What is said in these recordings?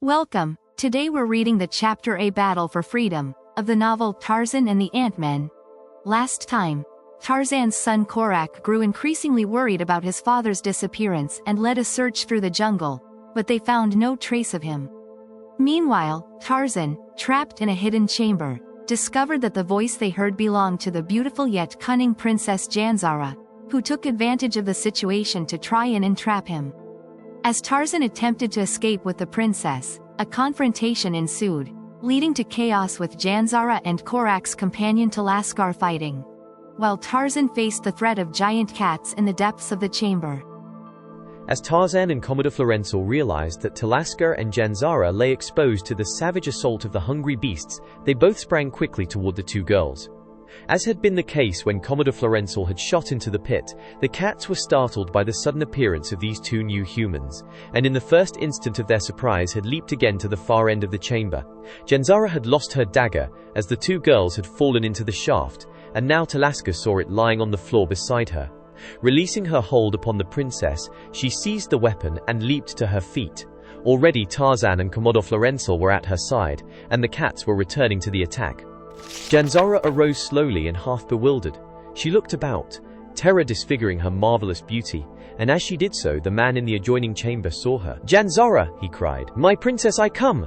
Welcome. Today we're reading the Chapter A Battle for Freedom of the novel Tarzan and the Ant-Men. Last time, Tarzan's son Korak grew increasingly worried about his father's disappearance and led a search through the jungle, but they found no trace of him. Meanwhile, Tarzan, trapped in a hidden chamber, discovered that the voice they heard belonged to the beautiful yet cunning Princess Janzara, who took advantage of the situation to try and entrap him. As Tarzan attempted to escape with the princess, a confrontation ensued, leading to chaos with Janzara and Korak's companion Talaskar fighting, while Tarzan faced the threat of giant cats in the depths of the chamber. As Tarzan and Commodore Florenzel realized that Talaskar and Janzara lay exposed to the savage assault of the hungry beasts, they both sprang quickly toward the two girls. As had been the case when Commodore Florenzel had shot into the pit, the cats were startled by the sudden appearance of these two new humans, and in the first instant of their surprise had leaped again to the far end of the chamber. Janzara had lost her dagger, as the two girls had fallen into the shaft, and now Talaskar saw it lying on the floor beside her. Releasing her hold upon the princess, she seized the weapon and leaped to her feet. Already Tarzan and Commodore Florenzel were at her side, and the cats were returning to the attack. Janzara arose slowly and half bewildered. She looked about, terror disfiguring her marvelous beauty, and as she did so, the man in the adjoining chamber saw her. "Janzara!" he cried. "My princess, I come!"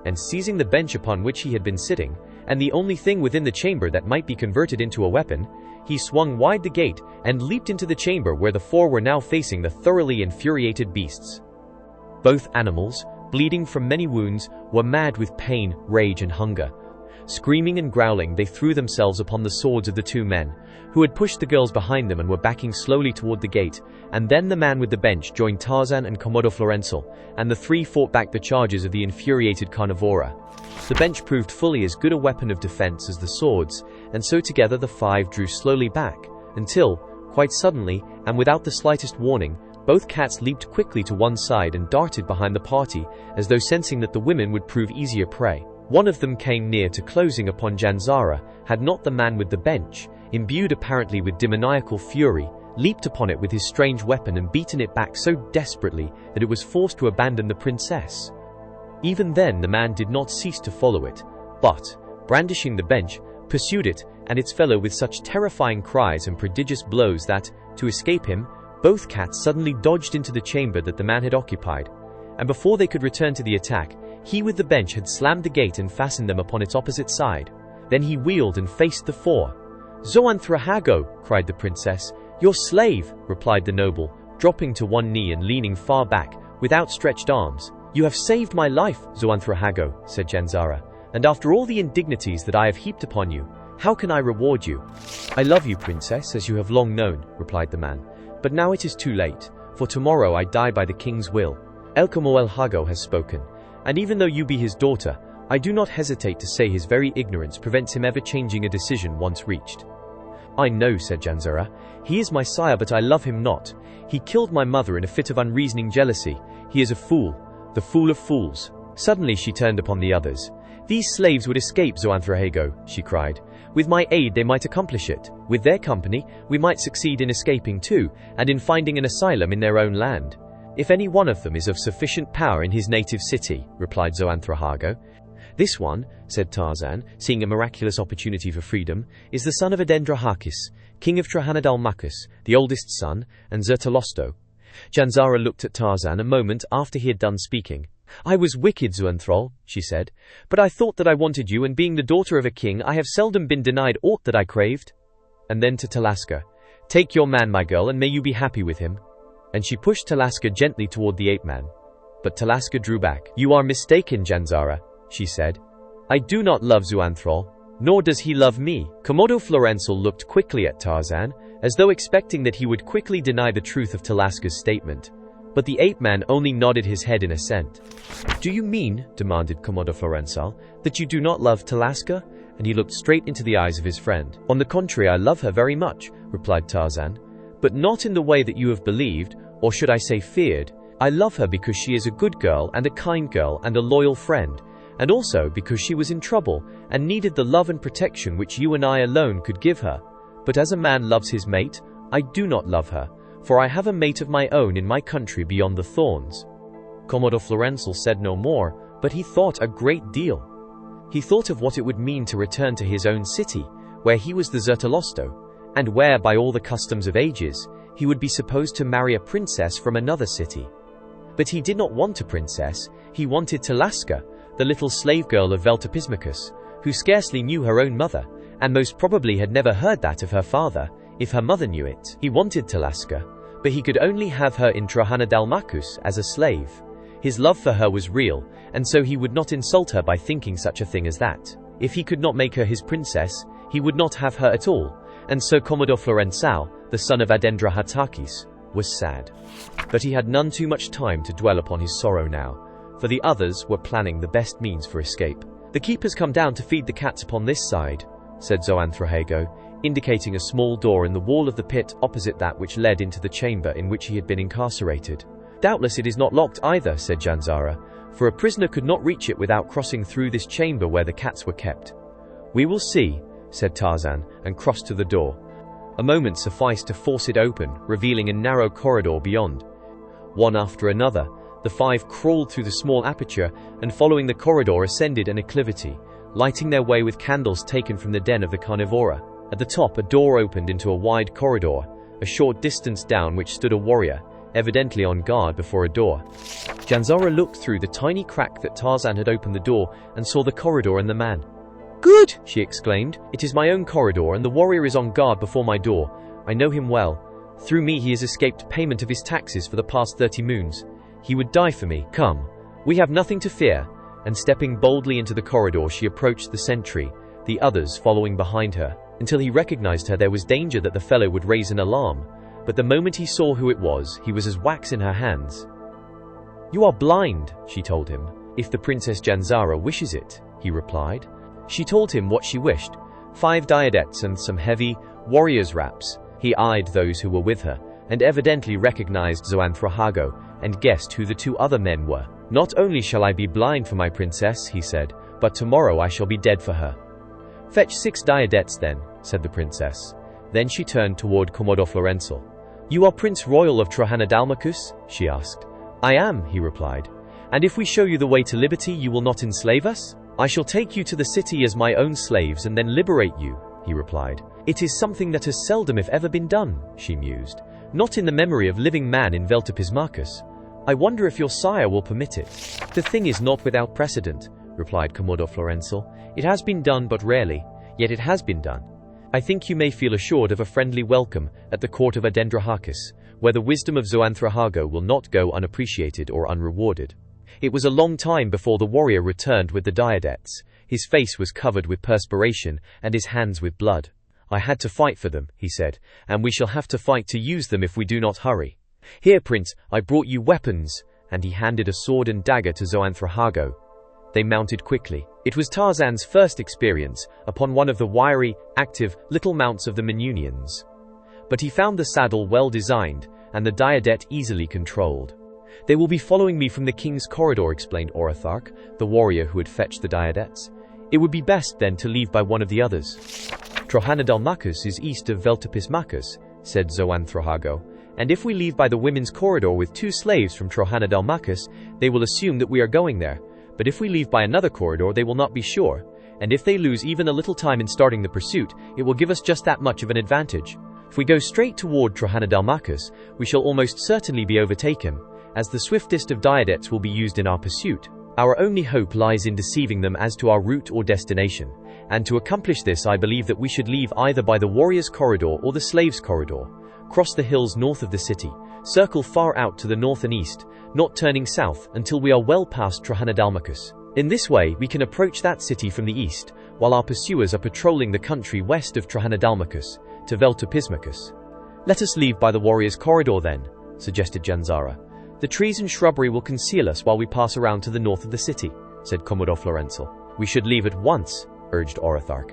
And seizing the bench upon which he had been sitting, and the only thing within the chamber that might be converted into a weapon, he swung wide the gate and leaped into the chamber where the four were now facing the thoroughly infuriated beasts. Both animals, bleeding from many wounds, were mad with pain, rage, and hunger. Screaming and growling, they threw themselves upon the swords of the two men, who had pushed the girls behind them and were backing slowly toward the gate, and then the man with the bench joined Tarzan and Commodore Florenzel, and the three fought back the charges of the infuriated carnivora. The bench proved fully as good a weapon of defense as the swords, and so together the five drew slowly back, until, quite suddenly, and without the slightest warning, both cats leaped quickly to one side and darted behind the party, as though sensing that the women would prove easier prey. One of them came near to closing upon Janzara, had not the man with the bench, imbued apparently with demoniacal fury, leaped upon it with his strange weapon and beaten it back so desperately that it was forced to abandon the princess. Even then the man did not cease to follow it, but, brandishing the bench, pursued it and its fellow with such terrifying cries and prodigious blows that, to escape him, both cats suddenly dodged into the chamber that the man had occupied, and before they could return to the attack, he with the bench had slammed the gate and fastened them upon its opposite side. Then he wheeled and faced the four. "Zoanthrahago!" cried the princess. "Your slave!" replied the noble, dropping to one knee and leaning far back, with outstretched arms. "You have saved my life, Zoanthrahago," said Janzara, "and after all the indignities that I have heaped upon you, how can I reward you?" "I love you, princess, as you have long known," replied the man. "But now it is too late, for tomorrow I die by the king's will. El Camoel Hago has spoken. And even though you be his daughter, I do not hesitate to say his very ignorance prevents him ever changing a decision once reached." "I know," said Janzara. "He is my sire, but I love him not. He killed my mother in a fit of unreasoning jealousy. He is a fool, the fool of fools." Suddenly she turned upon the others. "These slaves would escape, Zoanthrahago," she cried. "With my aid they might accomplish it. With their company, we might succeed in escaping too, and in finding an asylum in their own land. If any one of them is of sufficient power in his native city," replied Zoanthrahago. "This one," said Tarzan, seeing a miraculous opportunity for freedom, "is the son of Adendrahakis, king of Trahanadalmakus, the oldest son, and Zertolosto." Janzara looked at Tarzan a moment after he had done speaking. "I was wicked, Zoanthrol," she said, "but I thought that I wanted you, and being the daughter of a king, I have seldom been denied aught that I craved." And then to Talaskar, "Take your man, my girl, and may you be happy with him." And she pushed Talaskar gently toward the ape-man. But Talaskar drew back. "You are mistaken, Janzara," she said. "I do not love Zoanthrol, nor does he love me." Commodore Florenzel looked quickly at Tarzan, as though expecting that he would quickly deny the truth of Talaskar's statement. But the ape-man only nodded his head in assent. "Do you mean," demanded Commodore Florenzel, "that you do not love Talaskar?" And he looked straight into the eyes of his friend. "On the contrary, I love her very much," replied Tarzan. "But not in the way that you have believed, or should I say feared. I love her because she is a good girl and a kind girl and a loyal friend, and also because she was in trouble and needed the love and protection which you and I alone could give her. But as a man loves his mate, I do not love her, for I have a mate of my own in my country beyond the thorns." Commodore Florenzel said no more, But he thought a great deal. He thought of what it would mean to return to his own city, where he was the Zertolosto, and where, by all the customs of ages, he would be supposed to marry a princess from another city. But he did not want a princess, he wanted Talaska, the little slave girl of Veltopismachus, who scarcely knew her own mother, and most probably had never heard that of her father, if her mother knew it. He wanted Talaska, but he could only have her in Trojana-Dalmacus as a slave. His love for her was real, and so he would not insult her by thinking such a thing as that. If he could not make her his princess, he would not have her at all, and so Commodore Florensal, the son of Adendrahatakis, was sad. But he had none too much time to dwell upon his sorrow now, for the others were planning the best means for escape. "The keepers come down to feed the cats upon this side," said Zoanthrohago, indicating a small door in the wall of the pit opposite that which led into the chamber in which he had been incarcerated. "Doubtless it is not locked either," said Janzara, "for a prisoner could not reach it without crossing through this chamber where the cats were kept." "We will see," said Tarzan, and crossed to the door. A moment sufficed to force it open, revealing a narrow corridor beyond. One after another, the five crawled through the small aperture, and following the corridor ascended an acclivity, lighting their way with candles taken from the den of the carnivora. At the top, a door opened into a wide corridor, a short distance down which stood a warrior, evidently on guard before a door. Janzara looked through the tiny crack that Tarzan had opened the door and saw the corridor and the man. "Good!" she exclaimed. "It is my own corridor, and the warrior is on guard before my door. I know him well. Through me he has escaped payment of his taxes for the past 30 moons. He would die for me. Come. We have nothing to fear." And stepping boldly into the corridor, she approached the sentry, the others following behind her. Until he recognized her, there was danger that the fellow would raise an alarm. But the moment he saw who it was, he was as wax in her hands. "You are blind," she told him. "If the Princess Janzara wishes it," he replied. She told him what she wished: 5 diadettes and some heavy warrior's wraps. He eyed those who were with her, and evidently recognized Zoanthrohago, and guessed who the 2 other men were. "Not only shall I be blind for my princess," he said, "but tomorrow I shall be dead for her." "Fetch 6 diadettes then," said the princess. Then she turned toward Commodore Florensal. "You are Prince Royal of Trojana-Dalmacus?" she asked. "I am," he replied. "And if we show you the way to liberty, you will not enslave us?" "I shall take you to the city as my own slaves and then liberate you," he replied. "It is something that has seldom if ever been done," she mused. "Not in the memory of living man in Veltopismachus. I wonder if your sire will permit it." "The thing is not without precedent," replied Commodore Florensal. "It has been done but rarely, yet it has been done. I think you may feel assured of a friendly welcome at the court of Adendrahakis, where the wisdom of Zoanthrohago will not go unappreciated or unrewarded." It was a long time before the warrior returned with the diadettes. His face was covered with perspiration, and his hands with blood. "I had to fight for them," he said, "and we shall have to fight to use them if we do not hurry. Here, Prince, I brought you weapons," and he handed a sword and dagger to Zoanthrohago. They mounted quickly. It was Tarzan's first experience upon one of the wiry, active, little mounts of the Menunians. But he found the saddle well designed, and the diadette easily controlled. "They will be following me from the king's corridor," explained Orothark, the warrior who had fetched the diadettes. "It would be best, then, to leave by one of the others." "Trojana-Dalmacus is east of Veltopismachus," said Zoanthrohago, "and if we leave by the women's corridor with 2 slaves from Trojana-Dalmacus, they will assume that we are going there. But if we leave by another corridor, they will not be sure, and if they lose even a little time in starting the pursuit, it will give us just that much of an advantage. If we go straight toward Trojana-Dalmacus, we shall almost certainly be overtaken, as the swiftest of diadettes will be used in our pursuit. Our only hope lies in deceiving them as to our route or destination, and to accomplish this I believe that we should leave either by the warrior's corridor or the slave's corridor, cross the hills north of the city, circle far out to the north and east, not turning south until we are well past Trojana-Dalmacus. In this way we can approach that city from the east, while our pursuers are patrolling the country west of Trojana-Dalmacus, to Veltopismachus." "Let us leave by the warrior's corridor then," suggested Janzara. "The trees and shrubbery will conceal us while we pass around to the north of the city," said Commodore Florensal. "We should leave at once," urged Orothark.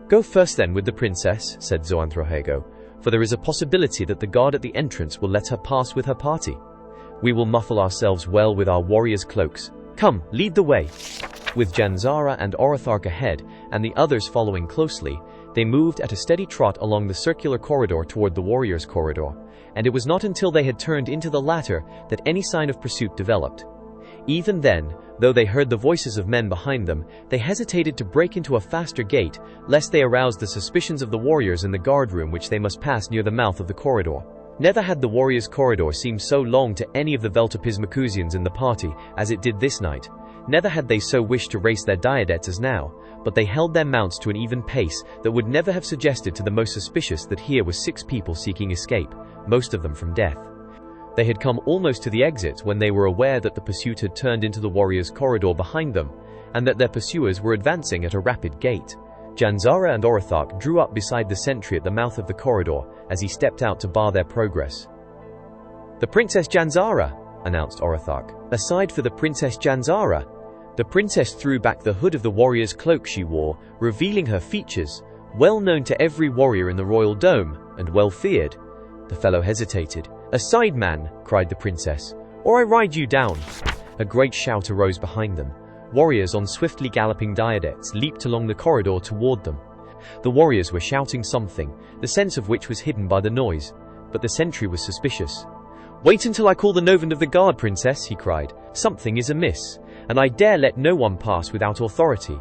"Go first then with the princess," said Zoanthrohago, "for there is a possibility that the guard at the entrance will let her pass with her party. We will muffle ourselves well with our warriors' cloaks. Come, lead the way." With Janzara and Orothark ahead, and the others following closely, they moved at a steady trot along the circular corridor toward the warriors' corridor, and it was not until they had turned into the latter that any sign of pursuit developed. Even then, though they heard the voices of men behind them, they hesitated to break into a faster gate, lest they arouse the suspicions of the warriors in the guard room which they must pass near the mouth of the corridor. Never had the warriors' corridor seemed so long to any of the Veltopismacusians in the party as it did this night. Never had they so wished to race their diadettes as now, but they held their mounts to an even pace that would never have suggested to the most suspicious that here were 6 people seeking escape, most of them from death. They had come almost to the exit when they were aware that the pursuit had turned into the warriors' corridor behind them, and that their pursuers were advancing at a rapid gait. Janzara and Orathark drew up beside the sentry at the mouth of the corridor as he stepped out to bar their progress. "The Princess Janzara," announced Orathark. "Aside for the Princess Janzara." The princess threw back the hood of the warrior's cloak she wore, revealing her features, well known to every warrior in the royal dome, and well feared. The fellow hesitated. "Aside, man," cried the princess, "or I ride you down." A great shout arose behind them. Warriors on swiftly galloping diadettes leaped along the corridor toward them. The warriors were shouting something, the sense of which was hidden by the noise, but the sentry was suspicious. "Wait until I call the Novand of the Guard, princess," he cried. "Something is amiss, and I dare let no one pass without authority."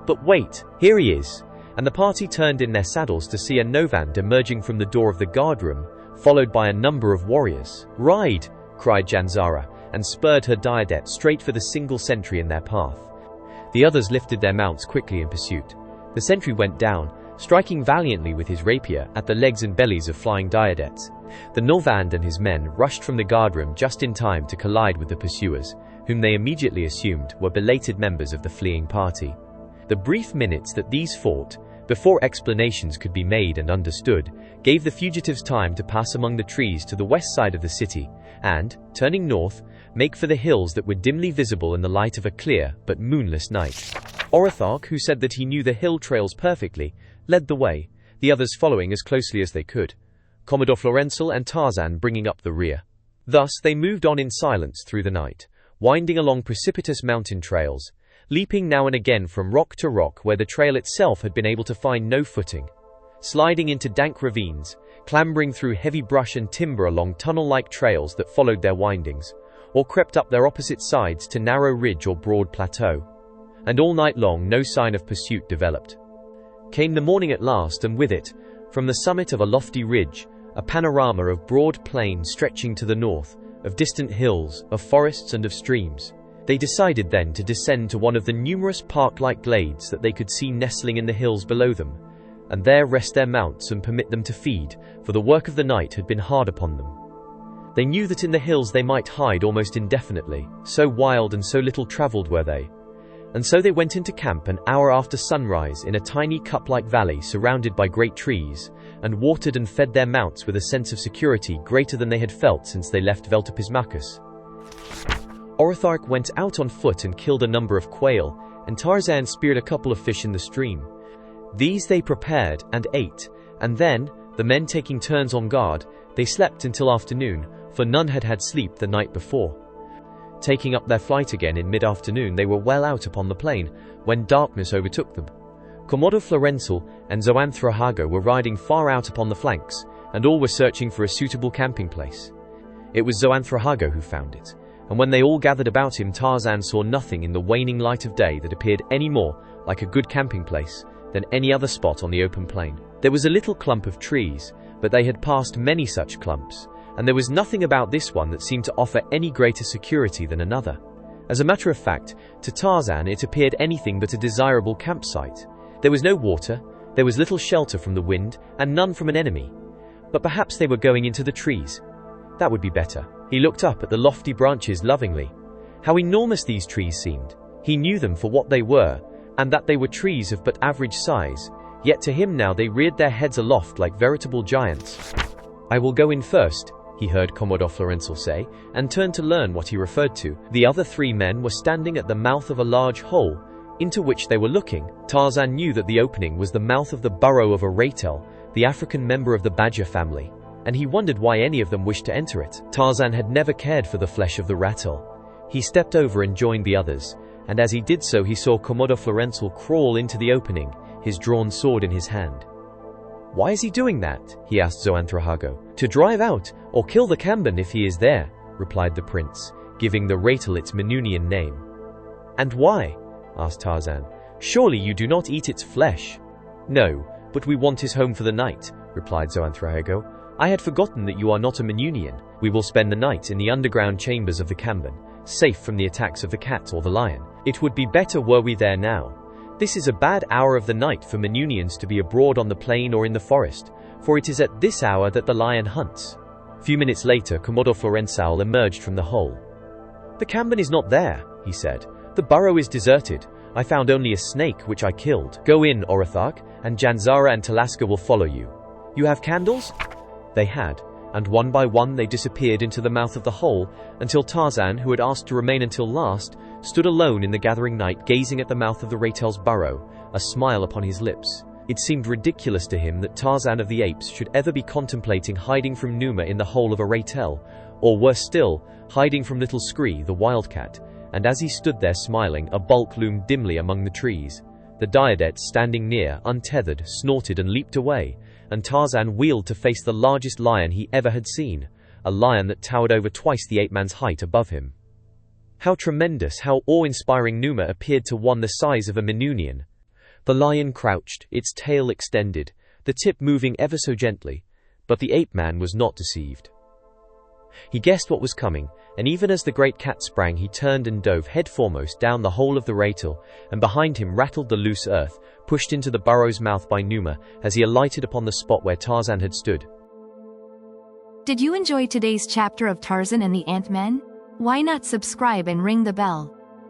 "But wait, here he is." And the party turned in their saddles to see a Novand emerging from the door of the guard room, followed by a number of warriors. "Ride!" cried Janzara, and spurred her diadette straight for the single sentry in their path. The others lifted their mounts quickly in pursuit. The sentry went down, striking valiantly with his rapier at the legs and bellies of flying diadettes. The Novand and his men rushed from the guardroom just in time to collide with the pursuers, whom they immediately assumed were belated members of the fleeing party. The brief minutes that these fought, before explanations could be made and understood, gave the fugitives time to pass among the trees to the west side of the city, and, turning north, make for the hills that were dimly visible in the light of a clear but moonless night. Orathark, who said that he knew the hill trails perfectly, led the way, the others following as closely as they could, Commodore Florenzel and Tarzan bringing up the rear. Thus they moved on in silence through the night, winding along precipitous mountain trails, leaping now and again from rock to rock where the trail itself had been able to find no footing, sliding into dank ravines, clambering through heavy brush and timber along tunnel-like trails that followed their windings, or crept up their opposite sides to narrow ridge or broad plateau. And all night long no sign of pursuit developed. Came the morning at last, and with it, from the summit of a lofty ridge, a panorama of broad plain stretching to the north, of distant hills, of forests and of streams. They decided then to descend to one of the numerous park-like glades that they could see nestling in the hills below them, and there rest their mounts and permit them to feed, for the work of the night had been hard upon them. They knew that in the hills they might hide almost indefinitely, so wild and so little travelled were they. And so they went into camp an hour after sunrise in a tiny cup-like valley surrounded by great trees, and watered and fed their mounts with a sense of security greater than they had felt since they left Veltopismacus. Orathark went out on foot and killed a number of quail, and Tarzan speared a couple of fish in the stream. These they prepared and ate, and then, the men taking turns on guard, they slept until afternoon, for none had had sleep the night before. Taking up their flight again in mid-afternoon, they were well out upon the plain, when darkness overtook them. Commodore Florenzel and Zoanthrahago were riding far out upon the flanks, and all were searching for a suitable camping place. It was Zoanthrahago who found it, and when they all gathered about him, Tarzan saw nothing in the waning light of day that appeared any more like a good camping place than any other spot on the open plain. There was a little clump of trees, but they had passed many such clumps, and there was nothing about this one that seemed to offer any greater security than another. As a matter of fact, to Tarzan it appeared anything but a desirable campsite. There was no water, there was little shelter from the wind, and none from an enemy. But perhaps they were going into the trees. That would be better. He looked up at the lofty branches lovingly. How enormous these trees seemed. He knew them for what they were, and that they were trees of but average size, yet to him now they reared their heads aloft like veritable giants. "I will go in first," he heard Commodore Florenzel say, and turned to learn what he referred to. The other 3 men were standing at the mouth of a large hole, into which they were looking. Tarzan knew that the opening was the mouth of the burrow of a ratel, the African member of the badger family, and he wondered why any of them wished to enter it. Tarzan had never cared for the flesh of the ratel. He stepped over and joined the others, and as he did so he saw Commodore Florenzel crawl into the opening, his drawn sword in his hand. "Why is he doing that?" he asked Zoanthrahago. "To drive out, or kill the Kamban if he is there," replied the prince. giving the Ratel its Menunian name. "And why?" asked Tarzan. "Surely you do not eat its flesh." "No, but we want his home for the night," replied Zoanthraego. "I had forgotten that you are not a Menunian. We will spend the night in the underground chambers of the Camban, safe from the attacks of the cat or the lion. It would be better were we there now. This is a bad hour of the night for Menunians to be abroad on the plain or in the forest, for it is at this hour that the lion hunts." A few minutes later, Commodore Florensaul emerged from the hole. "The Camban is not there," he said. "The burrow is deserted. I found only a snake, which I killed. Go in, Orathark, and Janzara and Talaska will follow you. You have candles?" They had, and one by one they disappeared into the mouth of the hole, until Tarzan, who had asked to remain until last, stood alone in the gathering night gazing at the mouth of the Ratel's burrow, a smile upon his lips. It seemed ridiculous to him that Tarzan of the Apes should ever be contemplating hiding from Numa in the hole of a Ratel, or worse still, hiding from little Scree, the wildcat, and as he stood there smiling, a bulk loomed dimly among the trees. The Diadet, standing near, untethered, snorted and leaped away, and Tarzan wheeled to face the largest lion he ever had seen, a lion that towered over twice the ape-man's height above him. How tremendous, how awe-inspiring Numa appeared to one the size of a Menunian. The lion crouched, its tail extended, the tip moving ever so gently, but the ape-man was not deceived. He guessed what was coming, and even as the great cat sprang, he turned and dove headforemost down the hole of the Ratel, and behind him rattled the loose earth, pushed into the burrow's mouth by Numa as he alighted upon the spot where Tarzan had stood. Did you enjoy today's chapter of Tarzan and the Ant-Man? Why not subscribe and ring the bell?